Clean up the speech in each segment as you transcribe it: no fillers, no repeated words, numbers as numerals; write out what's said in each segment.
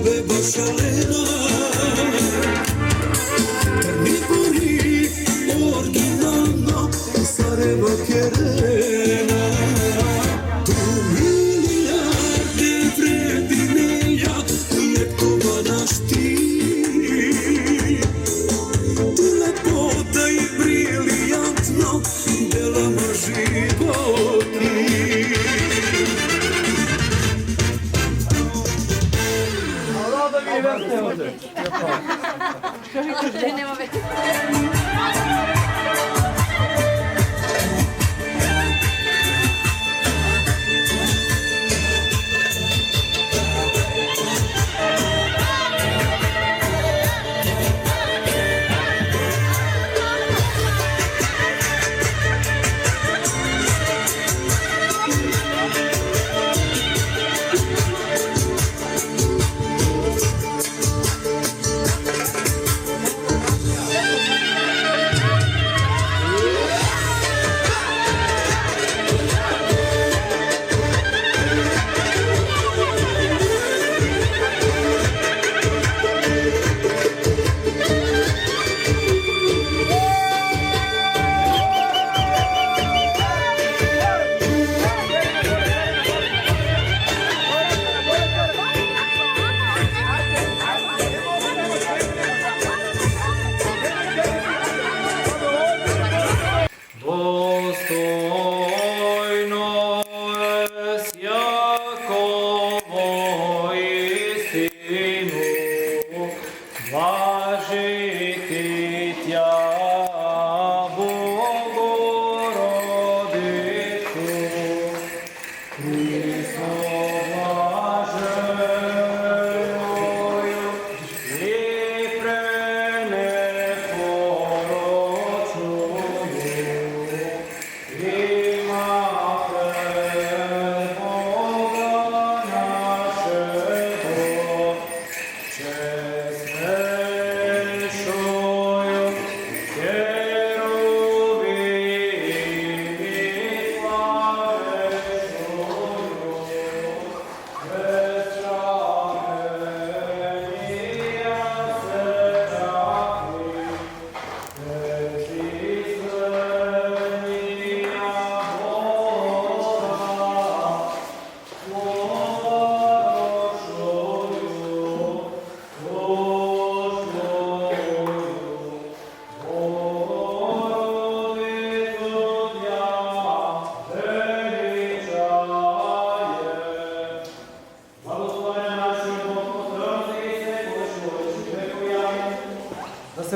beba šalena, Trnipoli originalno, Sarajevo Kerena. Tu milijarde vredi neja, lijekova naš ti. Tu lepota i briljantno, delama životni. Кажи, нема веќе.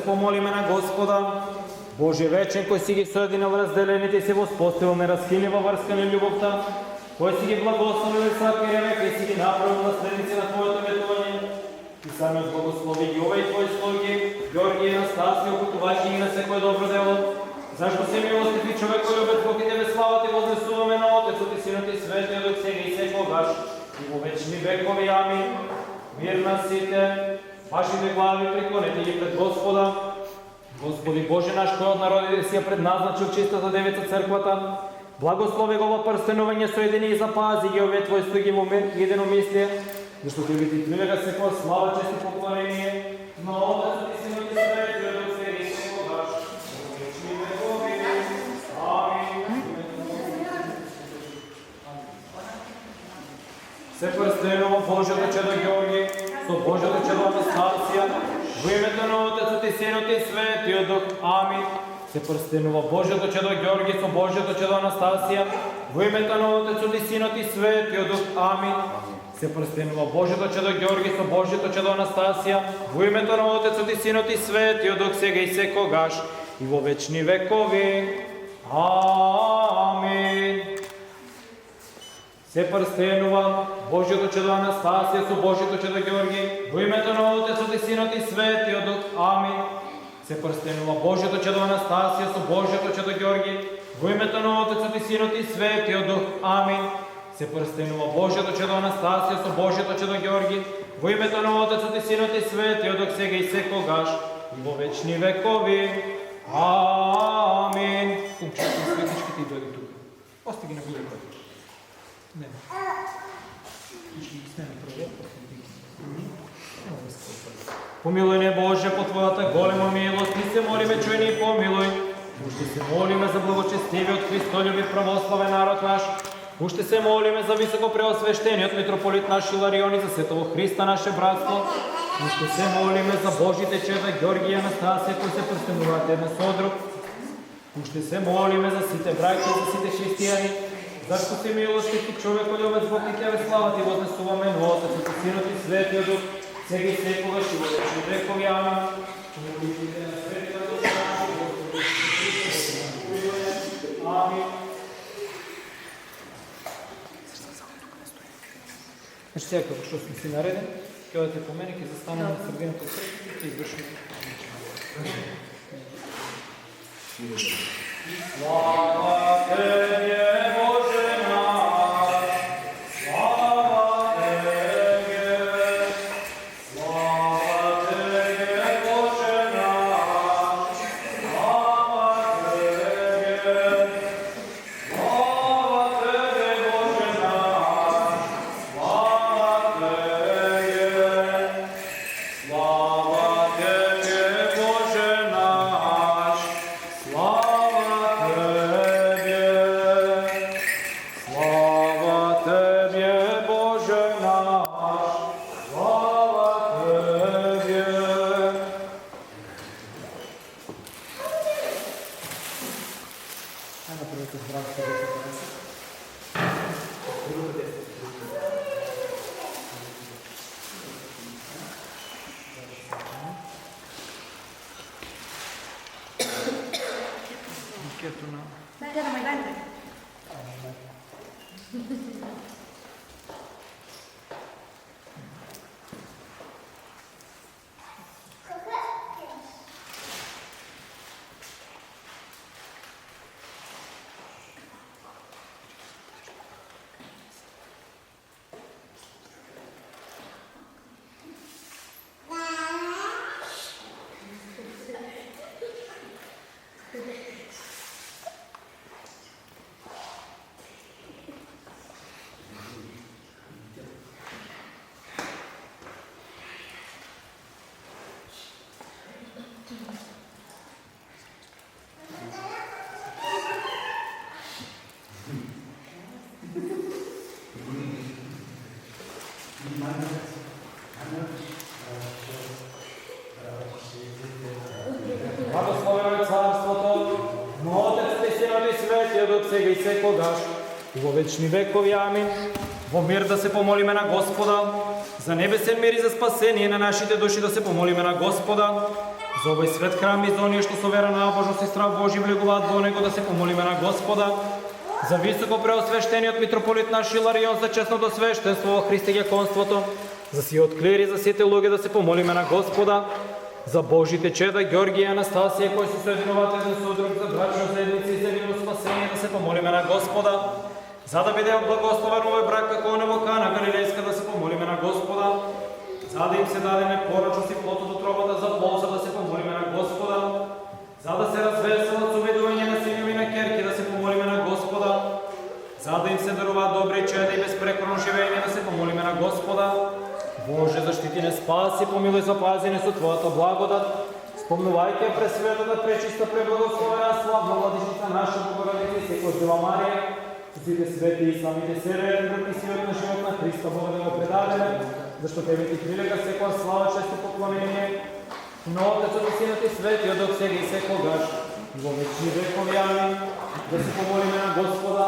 Помолиме на Господа, Божи вечен, кој си ги соединил разделените и се воспоставил неразхилива врска на љубовта, кој си ги благословил и сакиря века и си ги направил наследници на Твоето ветување, и самиот благослови ги овај Твои слуги, Георгија и Анастасија, окупувајќи ги на секој добро дело, зашто се милостив и човеколюбец Бог и Тебе славата и вознесуваме на Отецот и Синот и Светиот од сега и секогаш, и во вечни векови. Амин. Мир на сите, вашите глави преклонете ги пред Господа. Господи Боже наш, кој од народите си ја предназначил чистата девица црквата, благослови го во прстенување, соедини и запази ги овие Твои слуги во единомислие, зашто Тебе Ти прилега секоја слава, чест и поклонение на Отецот и Синот и Светиот од сега и секогаш, во вечни векови. Амин. Се прстенува Божјото чедо Георги со Божјото чедо Анастасија, во името на Отецот и Синот и Светиот Дух. Амин. Се прстенува Божјото чедо Георги со Божјото чедо Анастасија, во името на Отецот и Синот и Светиот Дух. Амин. Се прстенува Божјото чедо Георги со Божјото чедо Анастасија, во името на Отецот и Синот и Светиот Дух, сега и секогаш и во вечни векови. Амин. Се прстенува Божјото чедо Анастасија со Божјото чедо Георги, во името на Отецот и Синот и Светиот Дух. Амин. Се прстенува Божјото чедо Анастасија со Божјото чедо Георги, во името на Отецот и Синот и Светиот Дух. Амин. Се прстенува Божјото чедо Анастасија со Божјото чедо Георги, во името на Отецот и Синот и Светиот Дух, сега и секогаш и во вечни векови. Амин. Кумчето и светичките и дојде тука. Ости ги на големот. Не. Ще ги снеме прво, после Помилуј не Боже по Твојата голема милост, и се молиме, чуј ни и помилуј. Уште се молиме за благочестивиот Христолюбив православен народ наш. Уште се молиме за високо преосвещениот митрополит наш Иларион и за светово Христа наше братство. Уште се молиме за Божите чеда Ѓорги и Анастасија кои се прстенуваат едно со друг. Уште се молиме за сите браќа и за сите христијани. Зашто си милостив и човек од овој Бог и Тебе слава Ти вознесуваме на Отецот и Синот и Светиот Дух, сега и секогаш и во вечни векови. Амин. Амин. Значи сега како што сме си нареден, ќе одете по мене, ќе застанем на средината од црквата и ќе извршиме. Слава Тебе, Боже наш, слава Тебе, слава Тебе, Боже наш, слава Тебе, слава Тебе, Боже наш, слава Тебе, слава Тебе, Боже наш, слава Тебе, слава Тебе, Боже наш, слава Тебе. Ајде направете здраво да се понесе. Другата десно. Букето на... Дайте на майданите. Благословено е царството, на Отецот и Синот и Светиот Дух, сега и секогаш, и во вечни векови. Амин. Во мир да се помолиме на Господа, за небесен мир и за спасение на нашите души да се помолиме на Господа, за овој свет храм и за оние што со вера, набожност и страх Божи влегуваат во него да се помолиме на Господа, за високо преосвещениот митрополит наш Иларион, за честното свештенство во христијаконството, за сиот клир и за сите луѓе да се помолиме на Господа, за Божите чеда Ѓорги и Анастасија кои се соединуваат еден со друг, за брачно заедница и за нивно спасение да се помолиме на Господа, за да биде благословен овој брак како оне во Кана Галилејска да се помолиме на Господа, за да им се дадеме порочност и плод од утробата за полза да се помолиме на Господа, за да се развеселат со видување на синови на ќерки да се помолиме на Господа, за да им се даруваат добри чеда и безпрекорно живење да се помолиме на Господа. Боже, заштити не, спаси, помилуј, запази не со Твојата благодат. Спомнувајќи пресветата, пречиста, преблагословена, славна владичница наша Богородица и секој Дева Марија, сите свети и самите себе, друг и силот на живот на Христа Бога да го предадеме, зашто Тебе Ти прилега секоја слава, чест и поклонение, на Отецот и Синот и Светиот Дух, сега и секогаш, и во вечни векови. Амин. Да се помолиме на Господа.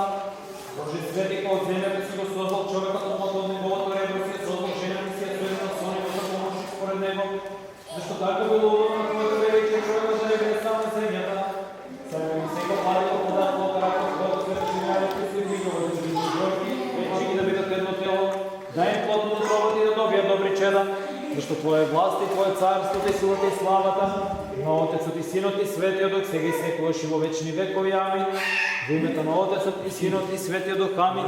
Боже, свети кој од земјата си го создал човекот од неговото ребро, си ја создал жената си ја соединил со него за помош според него, зашто така било удобно на Твоето величие човекот да не биде сам на земјата. Сега ми сега пади во подат во ракот, Твоето свето живење кои се видува за живи Ѓорги, вече ги да бидат едно тело, да им плотно утробат и да добијат добри чеда, зашто Твоја власт и Твое царство и силата и славата, на Отецот и Синот и Светиот Дух, сега и секогаш и во вечни векови. Амин. Во името на Отецот и Синот и Светиот Дух. Амин.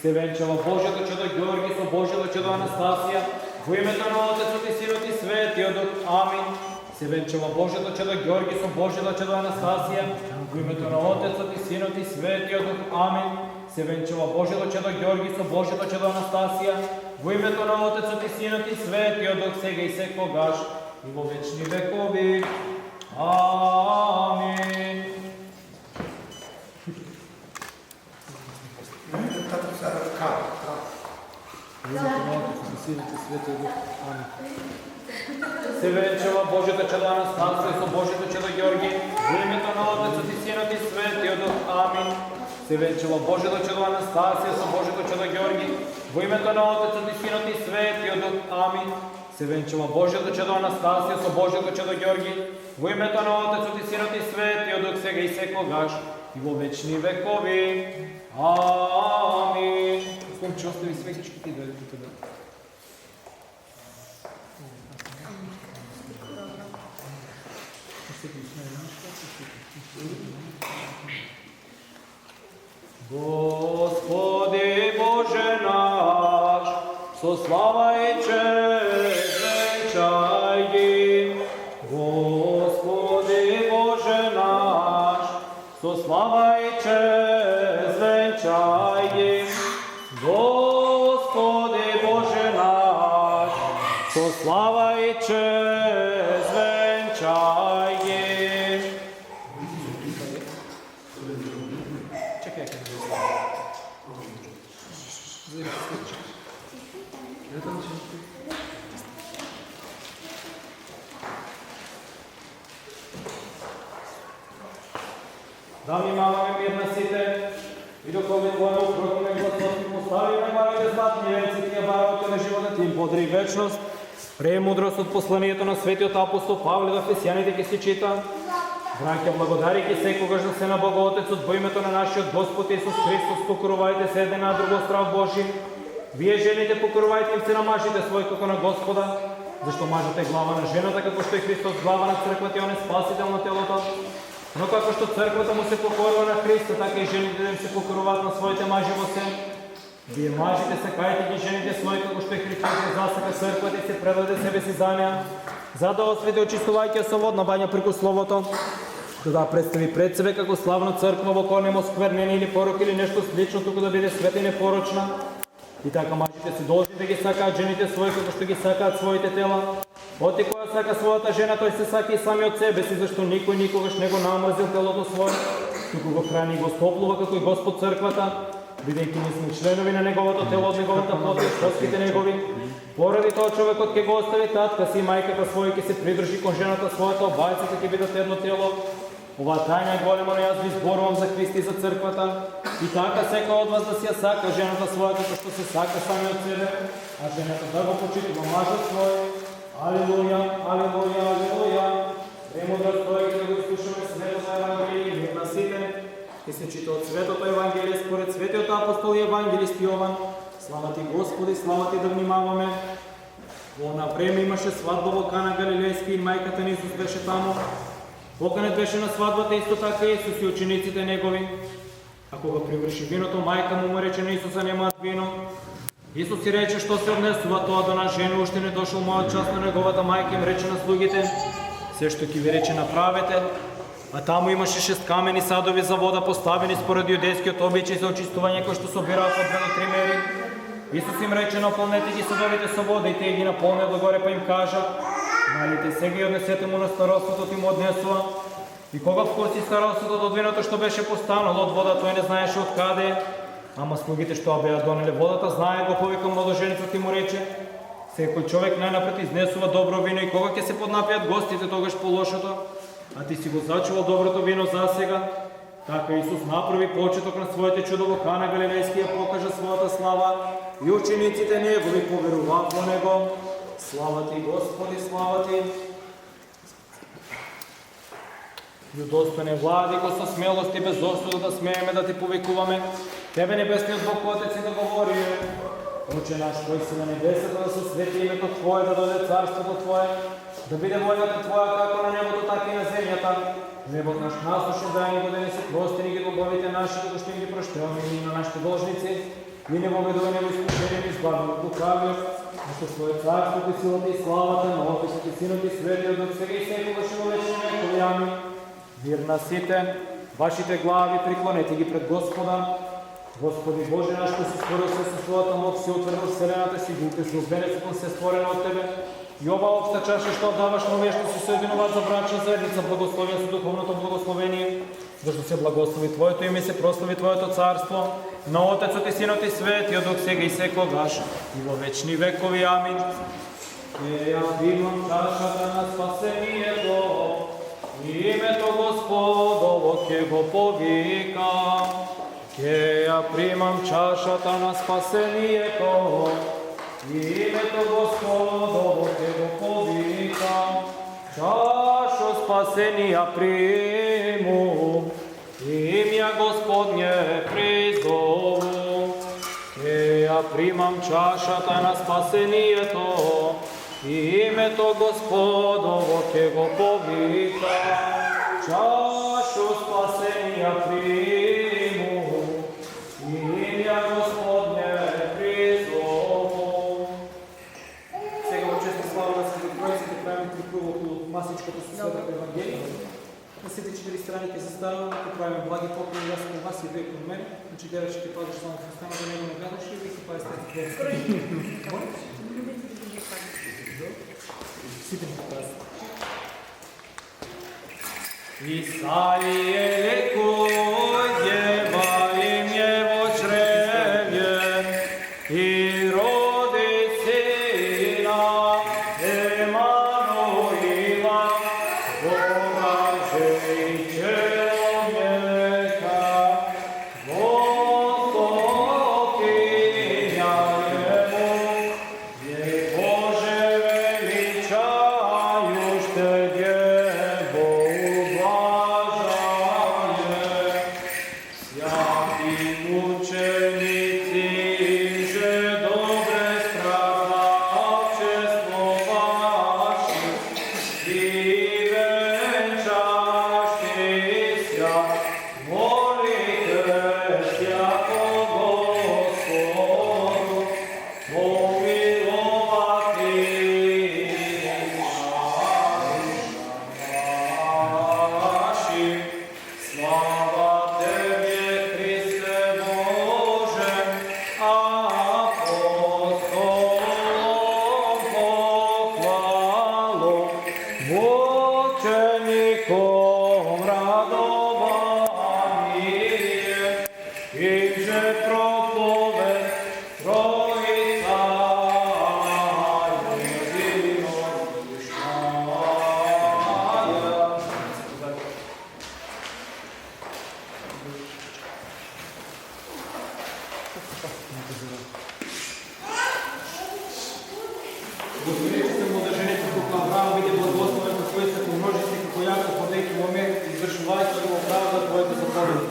Се венчава Божјото чудо Ѓорги со Божјото чудо Анастасија. Во името на Отецот и Синот и Светиот Дух. Амин. Се венчава Божјото чудо Ѓорги со Божјото чудо Анастасија. Во името на Отецот и Синот и Светиот Дух. Амин. се венчава Божјото чедо Ѓорги со Божјото чедо Анастасија, во името на Отецот и Синот и Светиот Дух, сега и секогаш и во вечни векови. Амин. Се венчава Божјото чедо Анастасија со Божјото чедо Ѓорги, во името на Отецот и Синот и Светиот Дух. Амин. Се венчава Божјото чедо Анастасија со Божјото чедо Ѓорги, во името на Отецот и Синот и Светиот Дух. Амин. Се венчава Божјото чедо Анастасија со Божјото чедо Ѓорги, во името на Отецот и Синот и Светиот Дух, сега и секогаш и во вечни векови. Амин. Че остави свечички ти дойде тук да. Господи Боже наш, со слава и чест венчај ги. Господи Боже наш, со слава и чест венчај ги. Господи Боже наш, со слава и чест венчај ги. Да внимаваме мир на сите и доколку војно упротиве Господ поставиме главите златни венци тие баровите на животот им подри вечност. Премудрост од посланието на светиот апостол Павле до Ефесјаните ќе се чита. Браќа, благодарики секогаш да се на Бога Отецот во името на нашиот Господ Исус Христос, покорувајте се еден на друго страв Божи. Вие жените покорувајте им се на мажите свој како на Господа, зашто мажот е глава на жената, како што е Христос глава на црквата и он е спасител на телото. Но како што црквата му се покорува на Христа, така и жените да им се покоруваат на своите мажи во се. Вие мажите сакајте ги жените свои, како што е Христос ја засака црквата и се предаде себе си за неа, за да освети очистувајќи со водна бања преку Словото, да представи пред себе како славна црква во која нема осквернение или порок или нешто слично, туку да биде света и непорочна. И така мажите се должни да ги сакаат жените свои, како што ги сакаат своите тела. Оти која сака својата жена, тој се сака и сами од себе си, зашто никој никогаш не го намрзил телото свој, туку го храни и го стоплува како и Господ црквата, бидејќи ние сме членови на неговото тело од неговата плотка и коските негови. Поради тоа човекот ќе го остави татка си и мајката своја, ќе се придружи кон жената својата, обајците ќе бидат едно тело. Ова тајна е голема, но јас ви зборувам за Христа и за црквата. И така секој од вас да си ја сака жената своја како што се сака сами од себе, а жената да го почитува мажот свој. Алелуја, алелуја, алелуја. Премудрост тој да го слушаме светото Евангелие, мир на сите. Ке се чита од светото Евангелие според светиот апостол и евангелист Јован. Слава ти Господи, слава ти да внимаваме. Во она време имаше свадба во Кана Галилејска и мајката на Исус беше таму. Поканет беше на свадбата исто така Исус и учениците негови. А кога приврши виното, мајка му рече на Исуса немаат вино. Исус си рече, што се однесува тоа до нас жени, уште не дошол мојот час. На неговата мајка им рече на слугите, се што ќе ви рече направете. А таму имаше 6 камени садови за вода, поставени според јудејскиот обичај за очистување, кои што собираа по 2 до 3 мери. Исус им рече, наполнете ги садовите со вода, и тие ги наполнеа догоре, па им кажа, налите сега и однесете му на старостот, и му однесува. И кога вкуси старостот од виното што беше постанало од вода, тој не знаеше од каде. Ама слугите што беа донеле водата, знае го, повика младоженицот и му рече, секој човек најнапред изнесува добро вино и кога ќе се поднапијат гостите, тогаш по лошото, а ти си го зачувал доброто вино за сега. Така Исус направи почеток на своите чудо во Кана Галилејска, ја покажа својата слава и учениците негови поверуваат во него. Слава ти Господи, слава ти. Јудостојне владико, со смелост и без осуда да смееме да ти повикуваме. Тебе небесниот Бог Отец и да говори. Отче наш кој си на небесата, да се свети името Твое, да дојде царството Твое, да биде волјата Твоја како на небото, така и на земјата. Хлебот наш насушен дај ни го денес и прости ни ги долговите наши, како што им ги проштеваме и на нашите должници. И не воведување во искушение, ни избави од лукавиот, зашто Твое царството и силата и славата на Отецот и Синот и Светиот Дух, сега и секогаш и во вечни векови. Амин. Мир на сите, вашите глави приклонете ги пред Господа. Господи Боже наш, кој си створил се со својата моќ, си утврдил вселената, си го укрепил бенефитом се створено од Тебе. И ова општа чаша што даваш на овие што се соединуваат за брачна заедница, благословен со духовното благословение, зашто се благослови Твоето име и се прослави Твоето царство, на Отецот и Синот и Светиот Дух сега и секогаш и во вечни векови. Амин. Ке ја примам чашата на спасението, името Господово ке го повикам. Ке ја примам чашата на спасението, името Господово ке го повикам. Чашо спасенија приму, имја Господње призову. Ке ја примам чашата на спасението, името Господово ке го повикам. Чашо спасенија приму, имја Господње призову. Сега во чест на слава на Свети Тројци ќе правиме трикруг околу масичката со Светата Евангелие. На сите 4 страни ќе заставаме, ќе правиме благи поклони, јас кон вас и вие кон мене. Значи гледаш ќе пазиш само хрстана да него не гадаш и вие ќе пазите. Сите ќе пазите. Исаија лекој дева им е во чревје и роди сина Емануила, Бога же и човека, Господиња Ему, je Bože veličajušte Djevo ublažaje, sjati mučenici že dobre stradačestvo vaše, i venčašti sja, molite sja po Gospodu, pomilovati naši. Slava Tebi, Hriste Bože, apostolom pohvalu, mučenikom radovanje, im že propoved Trojica jedinodušnaja. Господи, се младежените како Авраам биде благословен на своите помножици, како Јаков подејќи момент, извршувајќи го правда Твоите заповеди.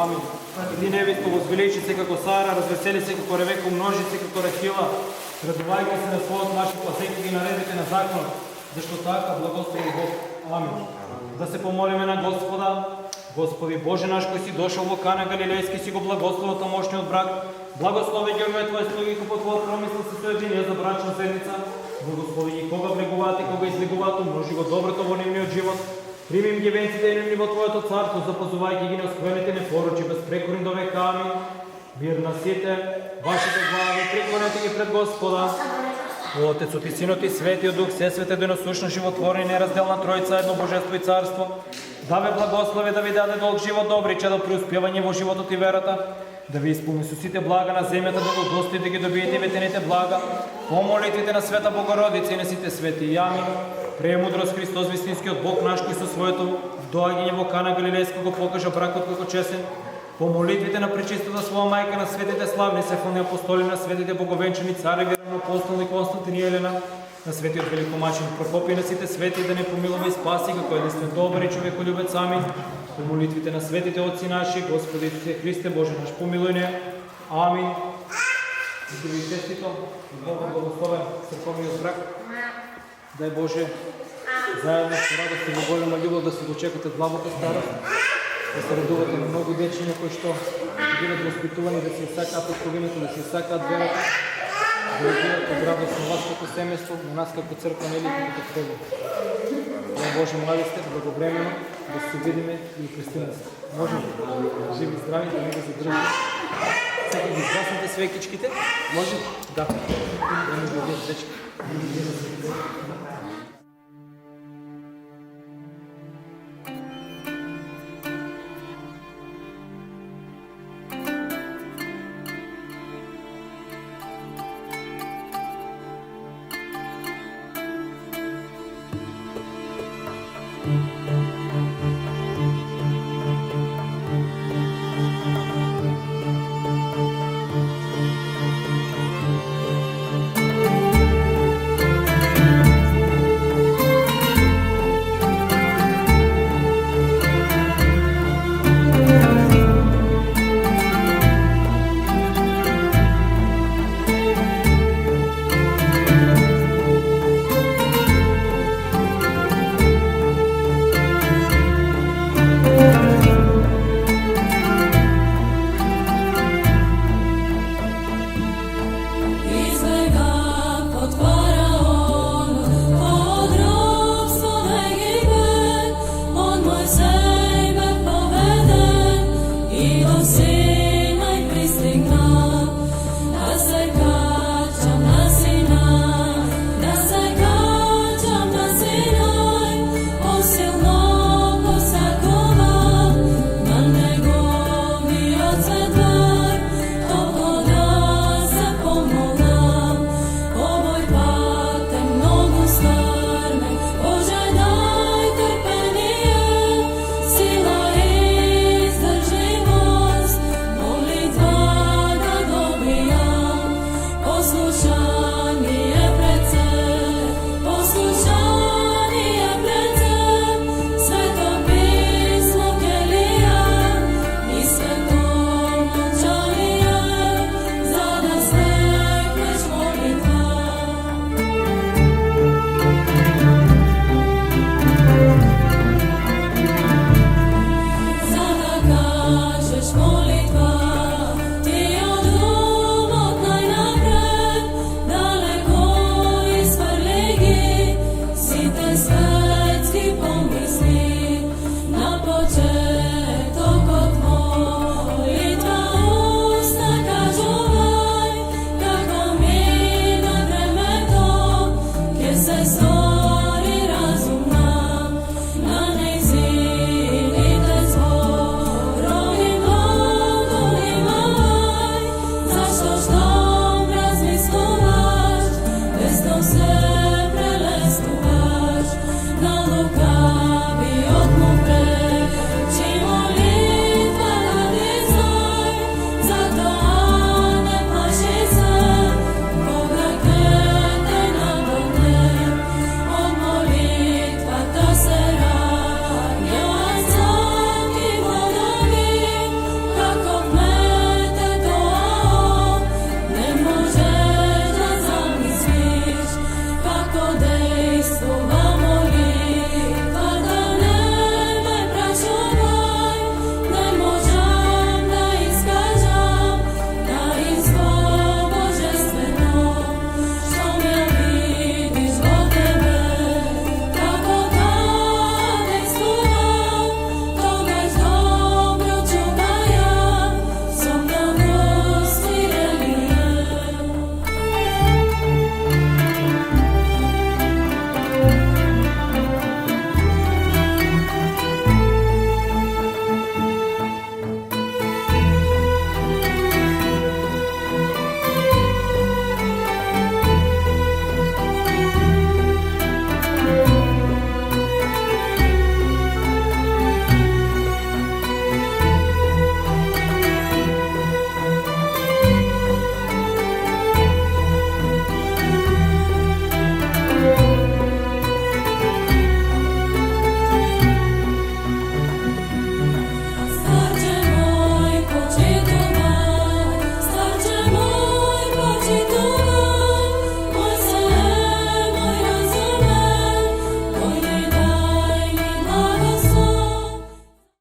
Амин. И ти невесто возвеличи се како Сара, развесели се како Ревека, умножи се како Рахила, радувајќи се на својот маж и пазејќи ги наредите на закон, зашто така благослови Бог. Амин. Да се помолиме на Господа. Господи Боже наш, кој си дошол во Кана Галилејски, си го благословил тамошниот брак, благослови ги овие Твои слуги, кои по Твојот промисел се соединија за брачна заедница, благослови ги кога влегуваат и кога излегуваат, умножи го доброто во нивниот живот, прими им ги венците и нивни во Твоето царство, запазувајќи ги неоскверните непорочи, безпрекорни до века. Амин. Мир на сите, вашите глави, преклонете ги пред Господа. Отецот и Синот и Светиот Дух, се свете деносушно животворни, неразделна Тројца, едно Божество и Царство, да ве благослови, да ви даде долг живот, добри чедо преуспевање во животот и верата, да ви исполни со сите блага на земјата, да го удостоите да ги добиете ветените блага, по молитвите на Света Богородица и на сите свети. Јами, премудрост Христос вистинскиот Бог наш, кој со своето доаѓање во Кана Галилејска го покажа бракот како честен, по молитвите на пречистата своја мајка, на светите славни сефални апостоли, на светите боговенчани цари, верен апостол и Константин и Елена, на светиот великомачен Прокопи, на сите свети, да не помилува и спаси како единствен добар и човеколюбец. Амин. По молитвите на светите отци наши, Господи Исусе Христе Боже наш, помилуј не. Амин. Да ви честито, Бог благословен црковниот брак. Дај Боже, заедно со радост и во голема љубов да се дочекате длабока старост, да се радувате на многу дечиња кои што бидат воспитувани да се сакаат откровината, да се сакаат верата, да бидат од радост на вас како семејство, на нас како црква, нели како црква. Дај Боже, млади сте, благовремено, да се видиме и крстиме се. Може ли? Живи и здрави, да не го задржи. Сега ги изгаснете свекичките. Може ли? Да. Да не го видят, дечки.